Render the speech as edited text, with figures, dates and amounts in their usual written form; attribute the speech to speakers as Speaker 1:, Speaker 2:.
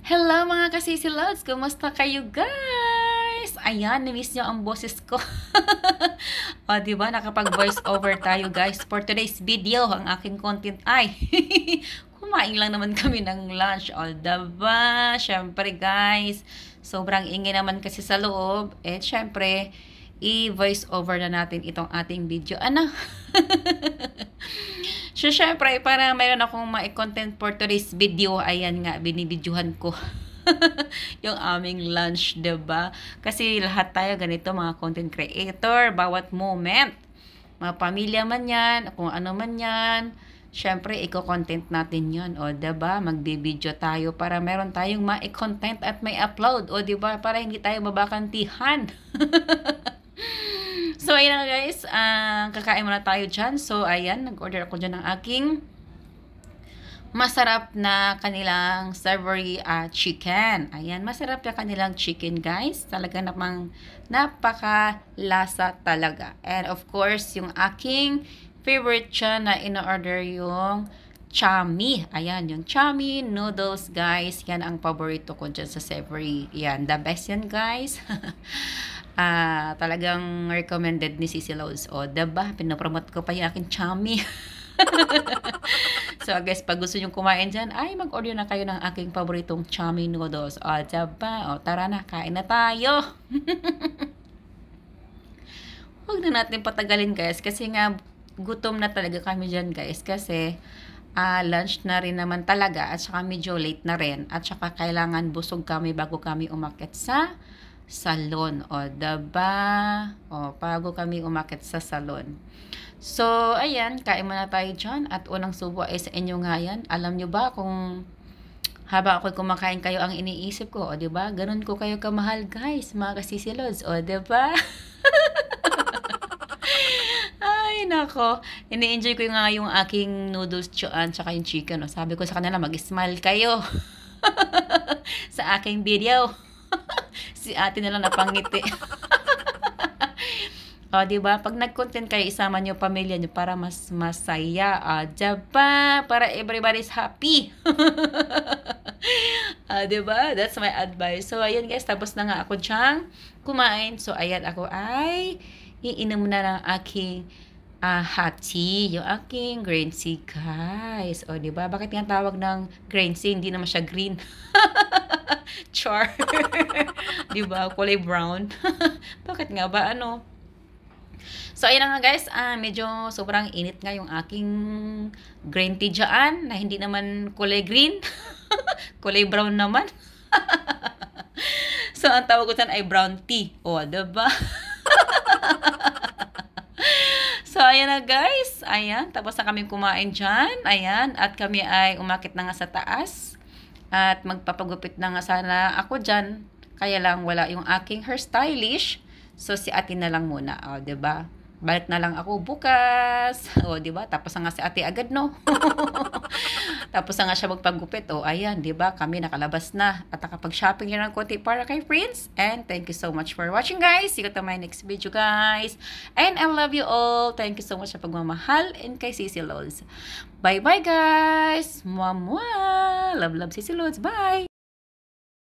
Speaker 1: Hello mga kasisi lods! Kumusta kayo guys? Ayan, na-miss nyo ang boses ko. O, diba? Nakapag-voice over tayo guys. For today's video, ang aking content ay kumain lang naman kami ng lunch. O, diba? Syempre guys, sobrang ingay naman kasi sa loob. Eh, syempre, i-voice over na natin itong ating video. Ano? So, syempre, para mayroon akong ma-content for today's video, ayan nga, binibidyohan ko yung aming lunch, diba? Kasi lahat tayo ganito, mga content creator, bawat moment, mga pamilya man yan, kung ano man yan, syempre, i-content natin yun, o diba? Magbibidyo tayo para meron tayong ma-content at may upload, o diba? Para hindi tayo mabakantihan. So, ayan na guys, kakain muna tayo dyan. So, ayan, nag-order ako dyan ng aking masarap na kanilang savory chicken. Ayan, masarap na kanilang chicken guys. Talaga namang napaka-lasa talaga. And of course, yung aking favorite dyan na in-order yung chami. Ayan, yung chami noodles guys. Yan ang paborito ko dyan sa savory. Yan, the best yan guys. Talagang recommended ni Sisi Lods. O, diba? Pinapromote ko pa yung aking chami. So, guys, pag gusto nyo kumain dyan, ay, mag-order na kayo ng aking paboritong chami noodles. O, diba? O, tara na, kain na tayo. Huwag na natin patagalin, guys. Kasi nga, gutom na talaga kami dyan, guys. Kasi, lunch na rin naman talaga. At saka medyo late na rin. At saka kailangan busog kami bago kami umakyat sa salon. O, diba? O, bago kami umakit sa salon. So, ayan, kain muna tayo dyan. At unang subo ay sa inyo nga yan. Alam nyo ba kung haba ako'y kumakain kayo ang iniisip ko? O, diba? Ganun ko kayo kamahal, guys, mga kasisilods. O, diba? Ay, nako. Ini-enjoy ko nga yung aking noodles tsuan tsaka yung chicken. O, sabi ko sa kanila, mag-smile kayo. Sa aking video. Si ate na lang napangiti. O, diba? Pag nag-content kayo, isama nyo pamilya nyo para mas masaya. Diba? Para everybody's happy. Diba? That's my advice. So, ayan guys, tapos na nga ako dyan kumain. So, ayan ako ay iinom na ng aking hot tea. Yung aking green tea, guys. O, diba? Bakit nga tawag ng green tea? Hindi naman siya green. Char. Diba? Kulay brown. Bakit nga ba? Ano? So, ayun na nga guys. Medyo sobrang init nga yung aking green tea dyan. Na hindi naman kulay green. Kulay brown naman. So, ang tawag ko dyan ay brown tea. O, diba? So, ayan na guys. Ayan. Tapos na kami kumain dyan. Ayan. At kami ay umakit na nga sa taas. At magpapagupit na nga sana ako dyan. Kaya lang wala yung aking hairstylish. So, si ate na lang muna. O, diba? Balik na lang ako bukas. O, diba? Tapos na nga si ate agad, no? Tapos na nga siya magpagupit. O, ayan, diba? Kami nakalabas na. At nakapag-shopping yun ng konti para kay Prince. And thank you so much for watching, guys. See you to my next video, guys. And I love you all. Thank you so much sa pagmamahal and kay Sisi Lods. Bye-bye, guys. Mwah, mwah. Love, love, Sisi Lods. Bye.